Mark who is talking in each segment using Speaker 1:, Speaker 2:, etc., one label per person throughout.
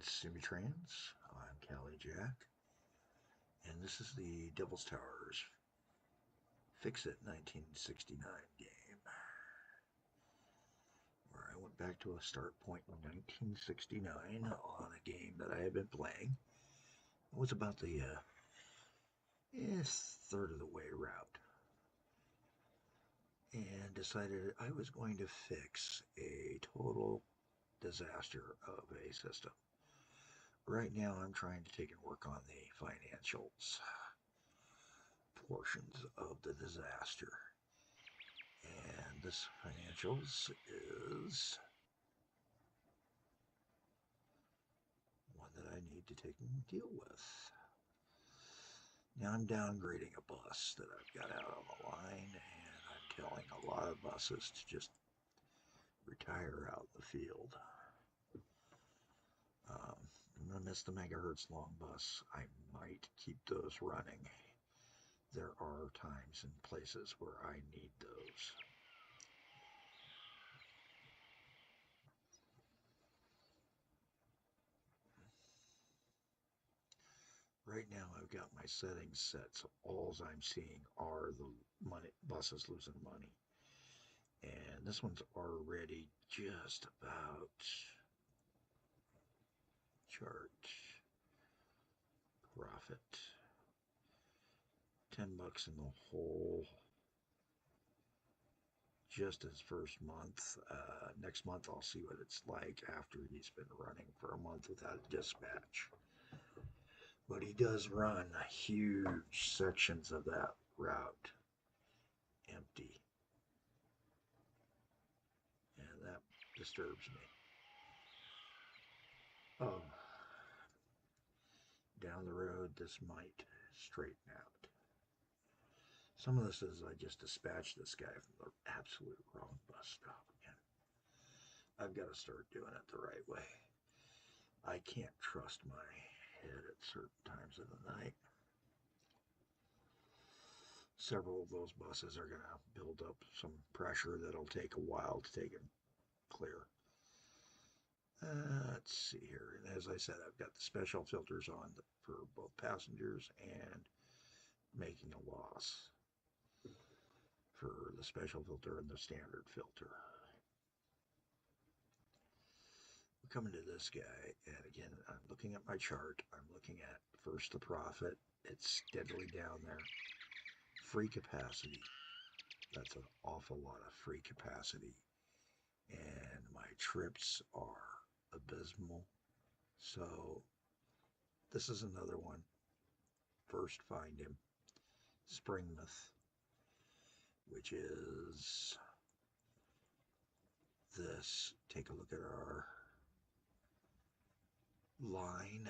Speaker 1: Simitrans. I'm Callie Jack, and this is the Devil's Towers Fixit 1969 game, where I went back to a start point in 1969 on a game that I had been playing. It was about the third of the way route, and decided I was going to fix a total disaster of a system. Right now, I'm trying to take and work on the financials portions of the disaster. And this financials is one that I need to take and deal with. Now I'm downgrading a bus that I've got out on the line, and I'm telling a lot of buses to just retire out in the field. I'm going to miss the megahertz long bus. I might keep those running. There are times and places where I need those. Right now I've got my settings set, so all I'm seeing are the buses losing money. And this one's already just about chart profit. $10 in the hole. Just his first month. Next month I'll see what it's like after he's been running for a month without a dispatch. But he does run huge sections of that route empty. And that disturbs me. Oh, down the road this might straighten out. Some of this is I just dispatched this guy from the absolute wrong bus stop again. I've got to start doing it the right way. I can't trust my head at certain times of the night. Several of those buses are going to build up some pressure that'll take a while to take and clear. Let's see here. And as I said, I've got the special filters on for both passengers and making a loss for the special filter and the standard filter. We're coming to this guy, and again, I'm looking at my chart. I'm looking at first the profit. It's steadily down there. Free capacity. That's an awful lot of free capacity. And my trips are abysmal. So this is another one. First find him. Springmouth, which is this. Take a look at our line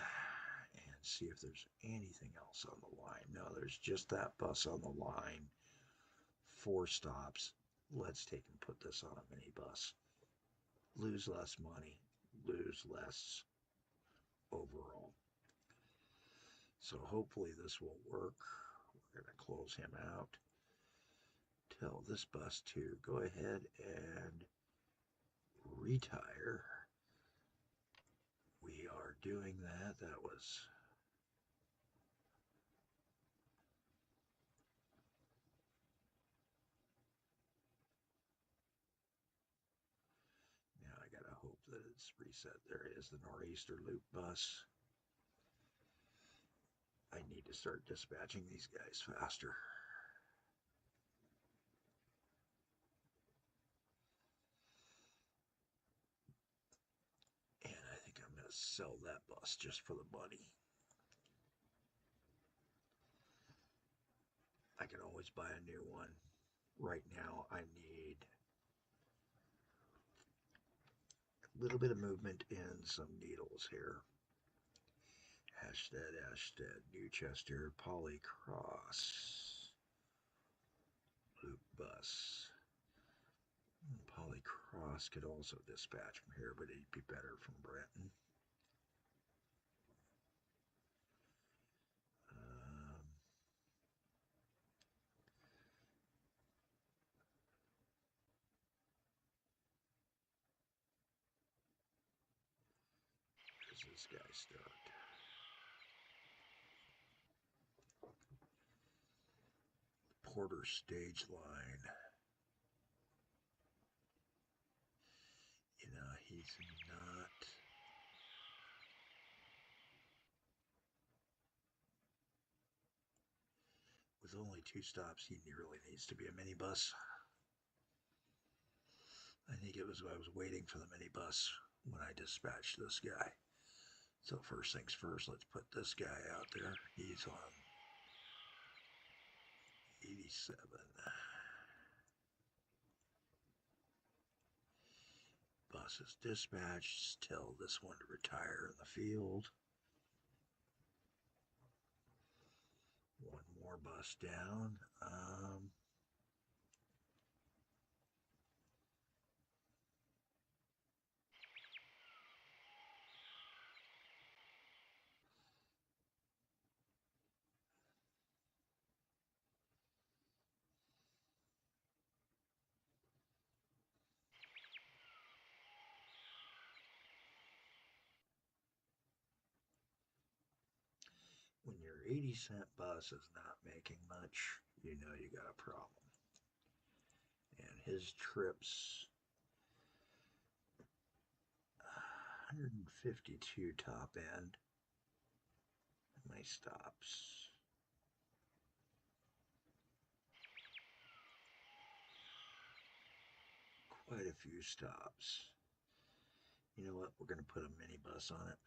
Speaker 1: and see if there's anything else on the line. No, there's just that bus on the line. 4 stops. Let's take and put this on a minibus. Lose less money, lose less overall. So hopefully this will work. We're going to close him out. Tell this bus to go ahead and retire. We are doing that. That was now I gotta hope that it's reset. There it is, the nor'easter loop bus. I need to start dispatching these guys faster. And I think I'm going to sell that bus just for the money. I can always buy a new one. Right now, I need a little bit of movement in some needles here. Ashstead, Newchester, Polycross, loop bus. Polycross could also dispatch from here, but it'd be better from Brenton. does this guy start? Porter stage line. You know, he's not. With only 2 stops, he really needs to be a minibus. I think it was I was waiting for the minibus when I dispatched this guy. So first things first, let's put this guy out there. He's on 87. Bus is dispatched. Tell this one to retire in the field. One more bus down. When your 80-cent bus is not making much, you know you got a problem. And his trips, 152 top end. My stops. Quite a few stops. You know what? We're going to put a minibus on it.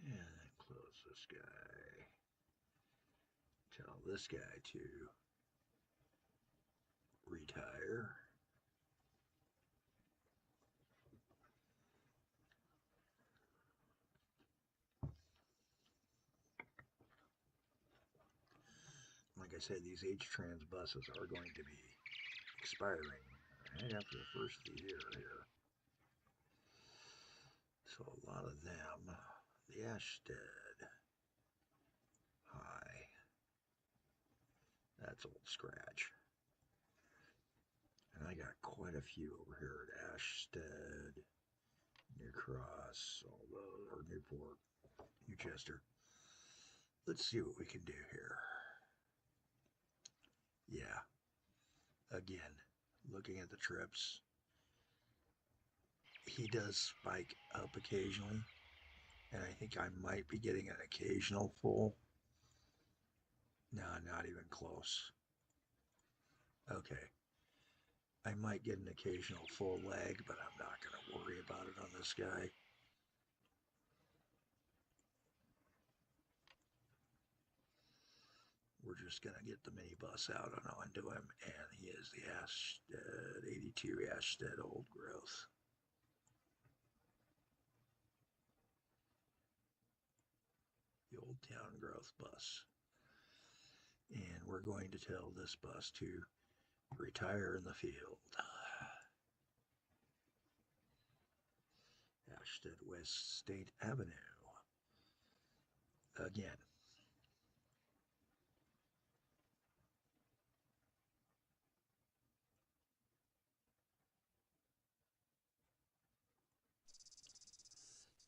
Speaker 1: And close this guy. Tell this guy to retire. Like I said, these H-Trans buses are going to be expiring right after the first of the year here. So a lot of them, the Ashstead, High, that's Old Scratch. And I got quite a few over here at Ashstead, New Cross, all those, or Newport, Newchester. Let's see what we can do here. Yeah. Again, looking at the trips, he does spike up occasionally, and I think I might be getting an occasional full. No, not even close. Okay. I might get an occasional full leg, but I'm not going to worry about it on this guy. We're just going to get the minibus out and onto him, and he is the Ashstead 82 Ashstead Old Growth. The Old Town Growth bus. And we're going to tell this bus to retire in the field. Ashstead West State Avenue. Again.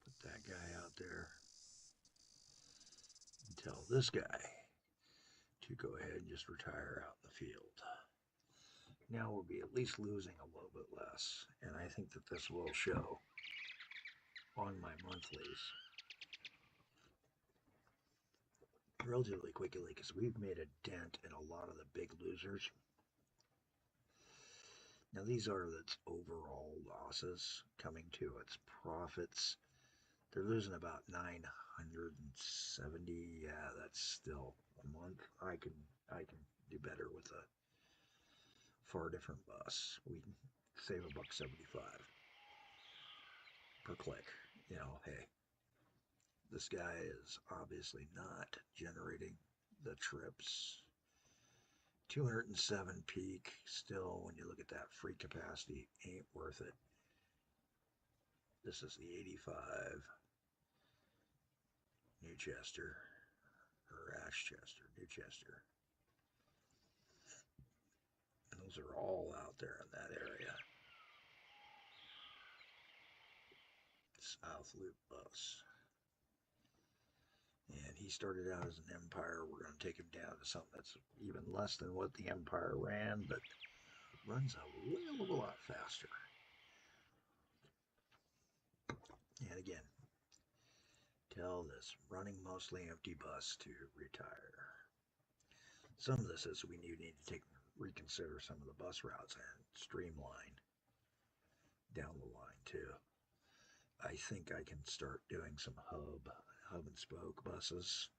Speaker 1: Put that guy out there. And tell this guy to go ahead and just retire out in the field. Now we'll be at least losing a little bit less, and I think that this will show on my monthlies relatively quickly because we've made a dent in a lot of the big losers. Now these are its overall losses coming to its profits. They're losing about 970. Yeah, that's still a month. I can do better with a far different bus. We can save $1.75 per click. You know, hey, this guy is obviously not generating the trips. 207 peak. Still, when you look at that free capacity, ain't worth it. This is the 85. Newchester, or Ashchester, Newchester. And those are all out there in that area. South Loop bus. And he started out as an Empire. We're going to take him down to something that's even less than what the Empire ran, but runs a little lot faster. And again, tell this running mostly empty bus to retire. Some of this is we need to reconsider some of the bus routes and streamline down the line too. I think I can start doing some hub and spoke buses.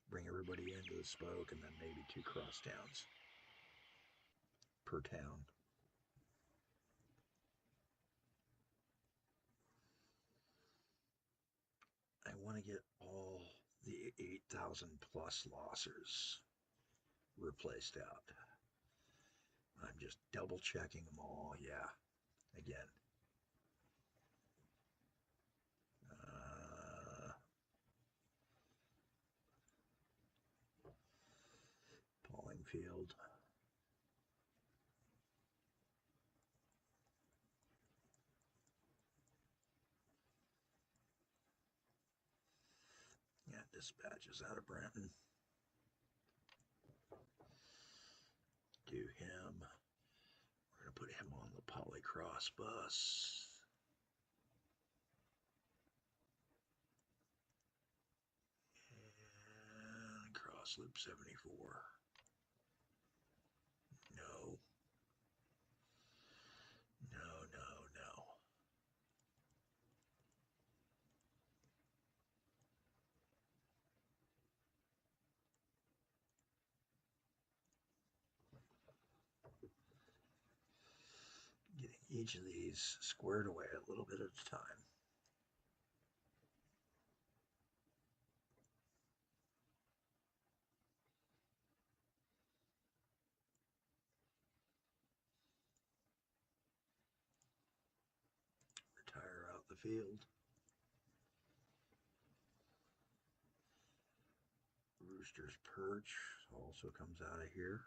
Speaker 1: Bring everybody into the spoke and then maybe 2 cross towns per town. I want to get all the 8,000 plus lossers replaced out. I'm just double checking them all. Yeah, again. Pauling field. Yeah, dispatches out of Brenton. Do him. We're going to put him on the Polycross bus. And cross loop 74. No. No, no, no. Getting each of these squared away a little bit at a time. Retire out the field. Rooster's Perch also comes out of here.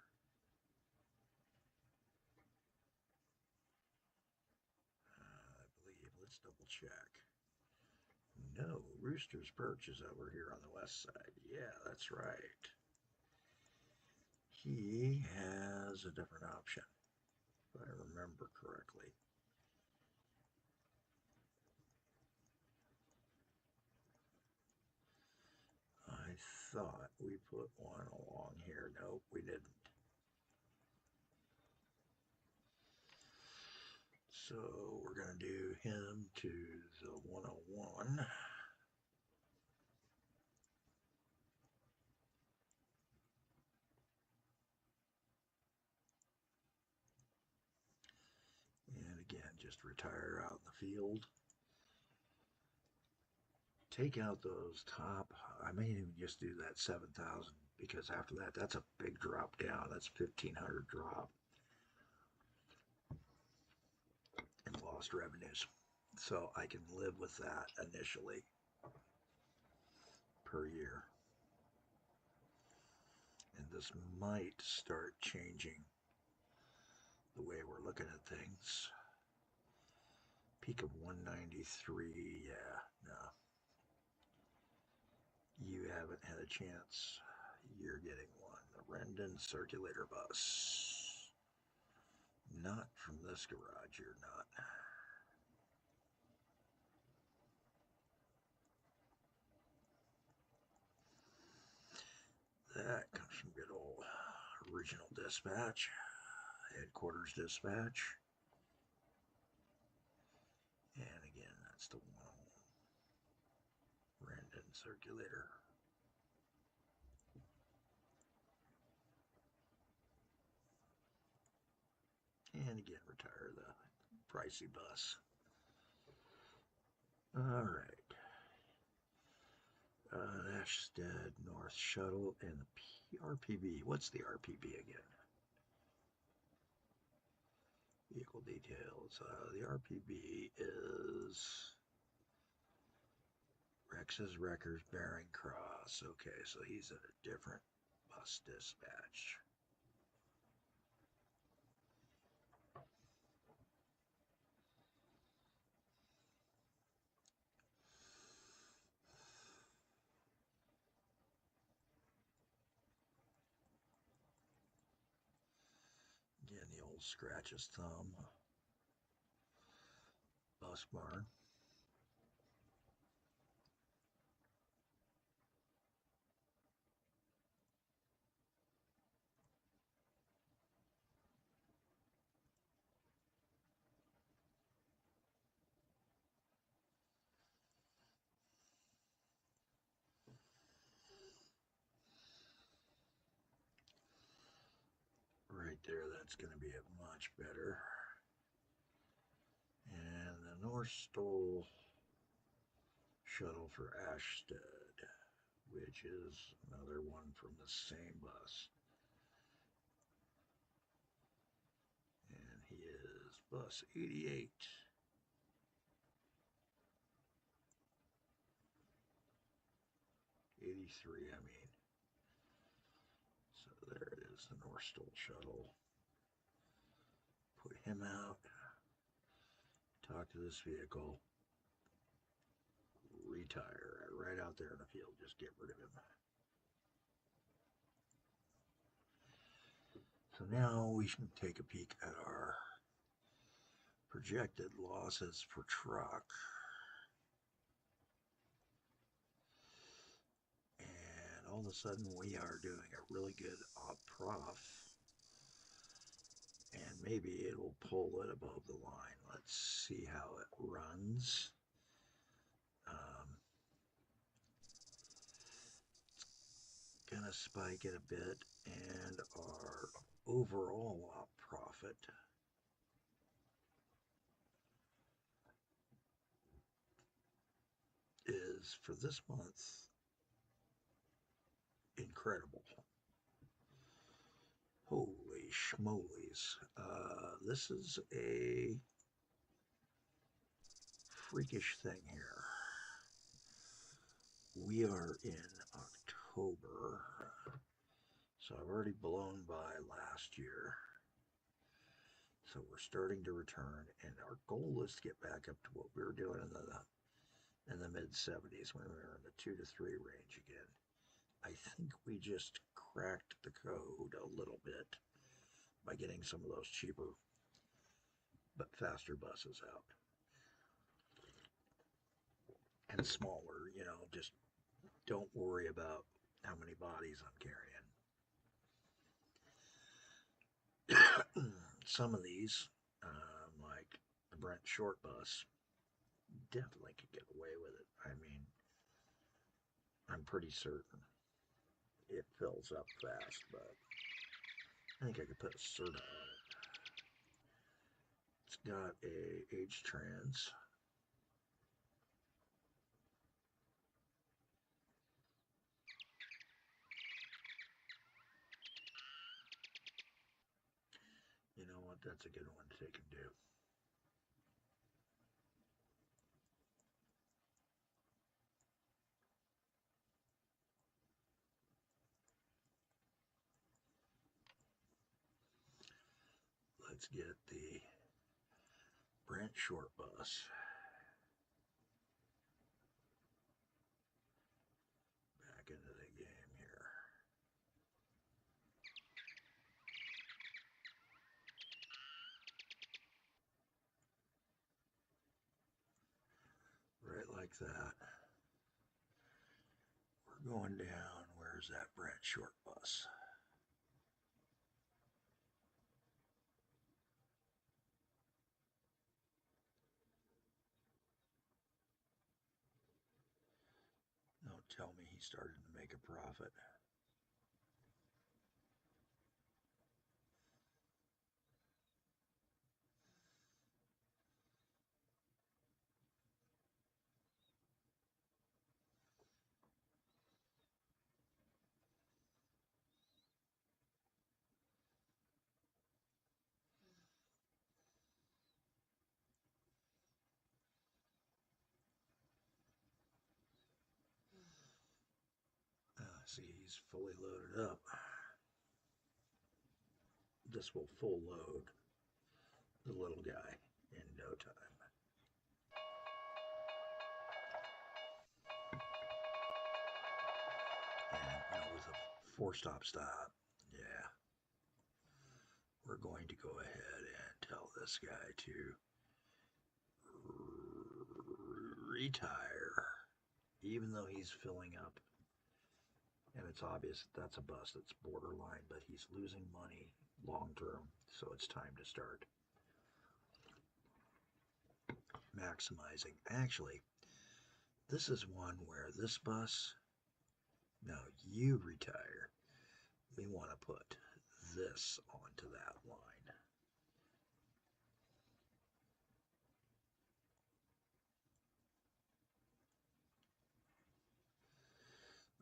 Speaker 1: I believe. Let's double check. No, Rooster's Perch is over here on the west side. Yeah, that's right. He has a different option, if I remember correctly. I thought we put one along here. Nope, we didn't. So we're going to do him to the 101. And again, just retire out in the field. Take out those top. I may even just do that 7,000 because after that, that's a big drop down. That's 1,500 drop in lost revenues. So I can live with that initially per year. And this might start changing the way we're looking at things. Peak of 193, yeah, no. You haven't had a chance. You're getting one. The Rendon Circulator Bus. Not from this garage, you're not. That comes from good old Original Dispatch, Headquarters Dispatch. And again, that's the one Rendon Circulator. And again, retire the pricey bus. All right. Ashstead North Shuttle and the RPB. What's the RPB again? Vehicle details. The RPB is Rex's Wreckers Bearing Cross. Okay, so he's at a different bus dispatch. Again, the old scratch his thumb. Bus barn. Right there, that's going to be a much better. And the North Stole shuttle for Ashstead, which is another one from the same bus. And he is bus 88. '83, I mean. So there it is, the North Stole shuttle. Put him out. Talk to this vehicle. Retire. Right out there in the field. Just get rid of him. So now we can take a peek at our projected losses for truck. And all of a sudden we are doing a really good op prof. And maybe it'll pull it above the line. Let's see how it runs. Gonna spike it a bit, and our overall op profit is for this month incredible. Holy schmolies. This is a freakish thing here. We are in October, so I've already blown by last year. So we're starting to return, and our goal is to get back up to what we were doing in the mid 70s when we were in the 2 to 3 range again. I think we just cracked the code a little bit by getting some of those cheaper but faster buses out. And smaller, you know, just don't worry about how many bodies I'm carrying. Some of these, like the Brent Short bus, definitely could get away with it. I mean, I'm pretty certain it fills up fast, but I think I could put a Serta on it. It's got a H-Trans. You know what? That's a good one to take and do. Let's get the Brent Short bus back into the game here. Right like that. We're going down. Where's that Brent Short bus? Don't tell me he started to make a profit. See, he's fully loaded up. This will full load the little guy in no time. And with a four-stop stop, yeah, we're going to go ahead and tell this guy to retire, even though he's filling up. And it's obvious that that's a bust that's borderline, but he's losing money long term, so it's time to start maximizing. Actually, this is one where this bus, no, you retire. We want to put this onto that line.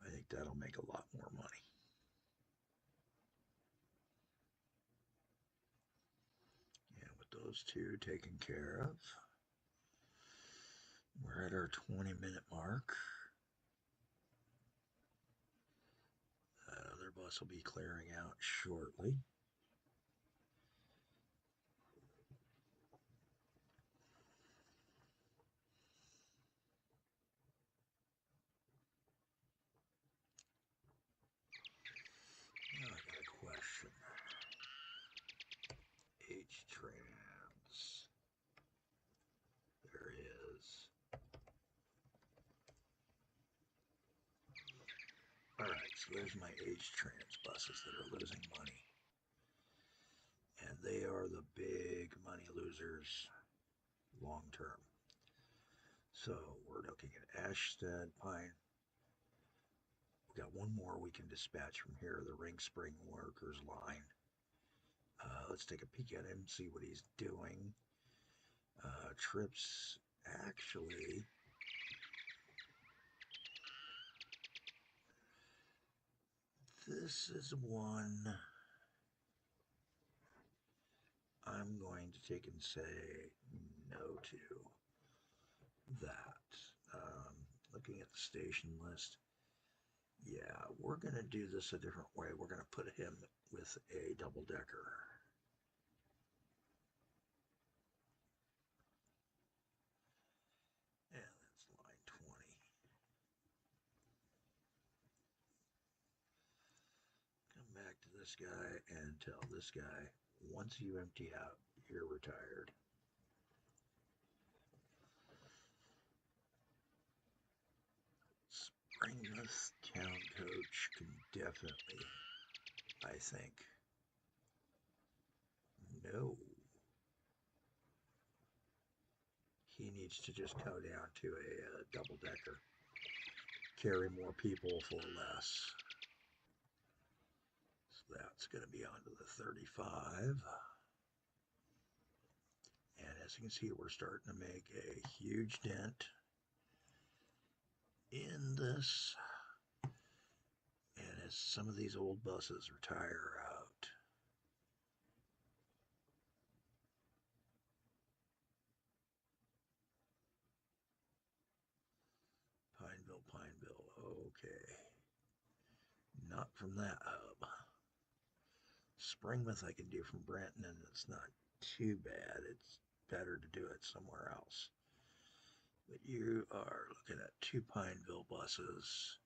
Speaker 1: I think that'll make a lot more money. And with those two taken care of, we're at our 20-minute mark. That other bus will be clearing out shortly. Now I got a question. H-trans. There is. Alright, so there's my H-trans buses that are losing money. And they are the big money losers long term. So we're looking at Ashstead, Pine. We got one more we can dispatch from here, the Ring Spring Workers line. Let's take a peek at him, see what he's doing. Trips, actually, this is one I'm going to take and say no to that. Looking at the station list, yeah, we're going to do this a different way. We're going to put him with a double-decker. And that's line 20. Come back to this guy and tell this guy, once you empty out, you're retired. Springmouth Town Coach can definitely, I think. No. He needs to just go down to a double-decker. Carry more people for less. So that's going to be onto the 35. And as you can see, we're starting to make a huge dent in this. And as some of these old buses retire out, Pineville, okay. Not from that hub. Springmouth I can do from Brenton, and it's not too bad. It's better to do it somewhere else. But you are looking at 2 Pineville buses.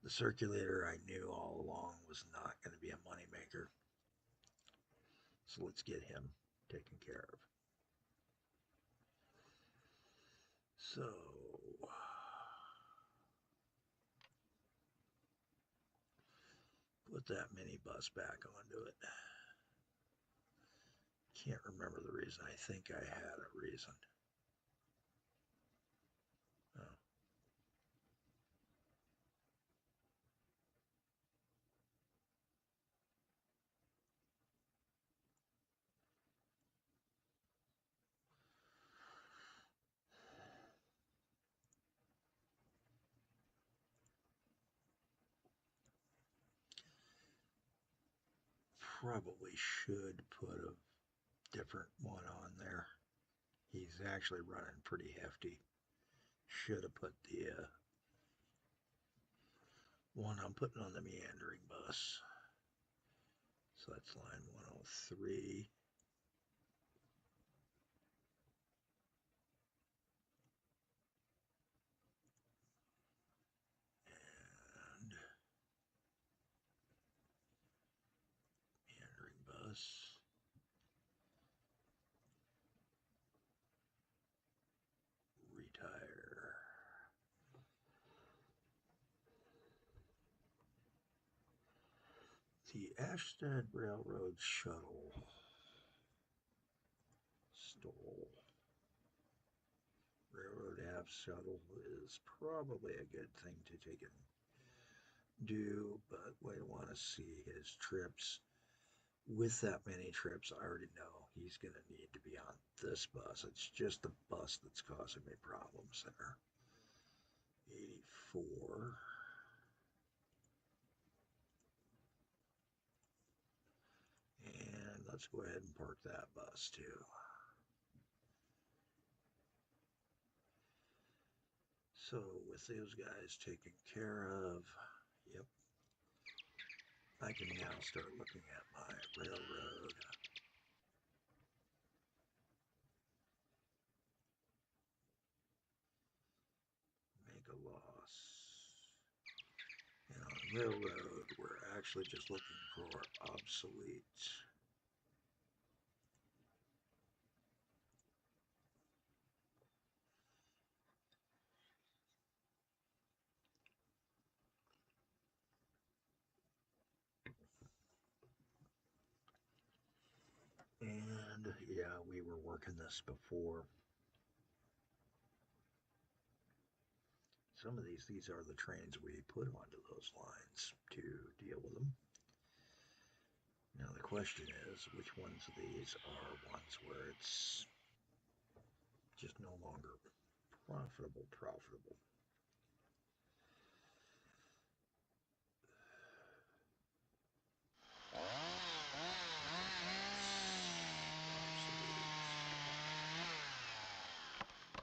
Speaker 1: The circulator I knew all along was not going to be a moneymaker. So let's get him taken care of. So put that minibus back onto it. Can't remember the reason. I think I had a reason. Oh. Probably should put a different one on there. He's actually running pretty hefty. Should have put the one I'm putting on the meandering bus. So that's line 103. And meandering bus. Retire. The Ashstead Railroad shuttle stole. Railroad half shuttle is probably a good thing to take and do, but we want to see his trips. With that many trips, I already know he's going to need to be on this bus. It's just the bus that's causing me problems there. 84. And let's go ahead and park that bus too. So with those guys taken care of, yep, I can now start looking at my railroad. Make a loss. And on railroad, we're actually just looking for obsolete. And yeah, we were working this before. Some of these are the trains we put onto those lines to deal with them. Now the question is, which ones of these are ones where it's just no longer profitable?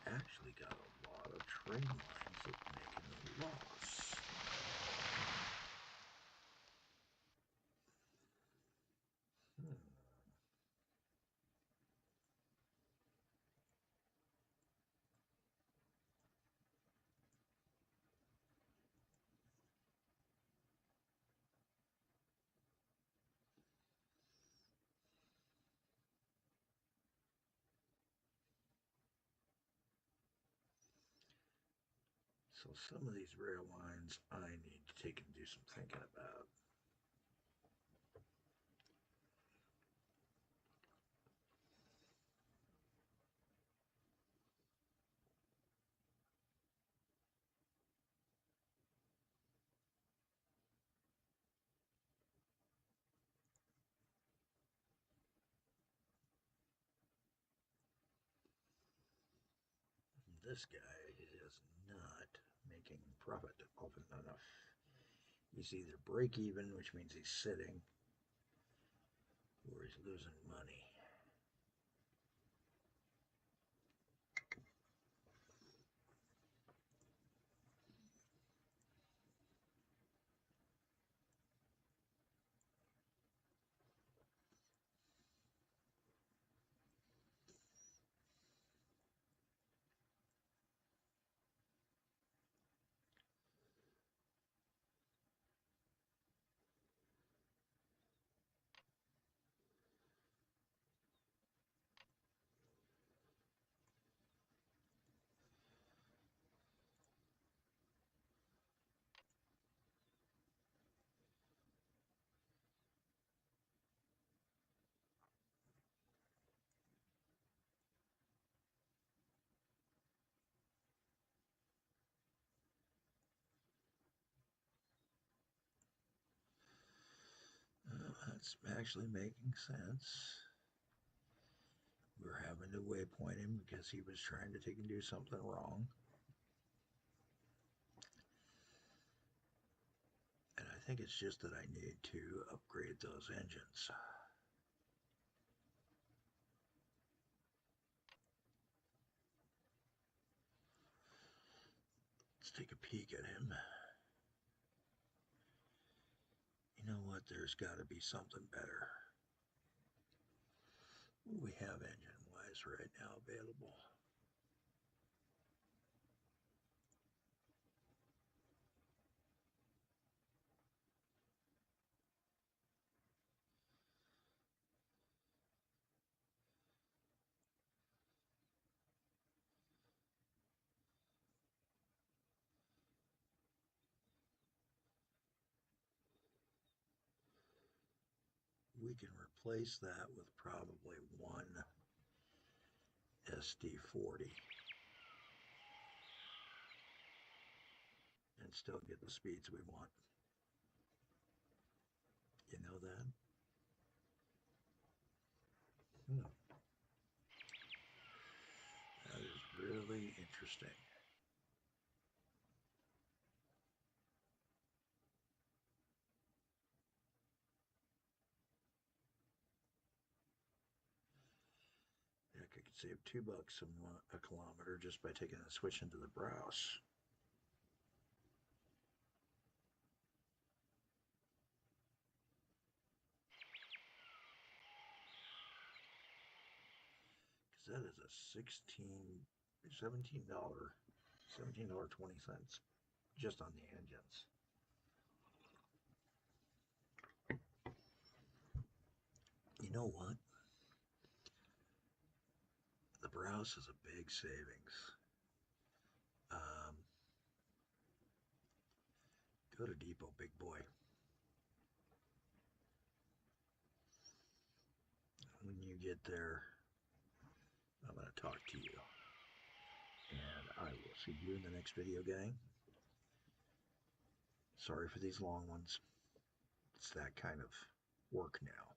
Speaker 1: Actually got a lot of train lines that making a loss. So some of these rail lines I need to take and do some thinking about. This guy is not making profit often enough. He's either break even, which means he's sitting, or he's losing money. That's actually making sense. We're having to waypoint him because he was trying to take and do something wrong. And I think it's just that I need to upgrade those engines. Let's take a peek at him. there's got to be something better. What do we have engine-wise right now available? We can replace that with probably one SD40 and still get the speeds we want. You know that? That is really interesting. Heck, I could save $2 a kilometer just by taking a switch into the browse. Because that is a $17.20 just on the engines. You know what? The browse is a big savings. Go to Depot, big boy. When you get there, I'm going to talk to you. And I will see you in the next video, gang. Sorry for these long ones. It's that kind of work now.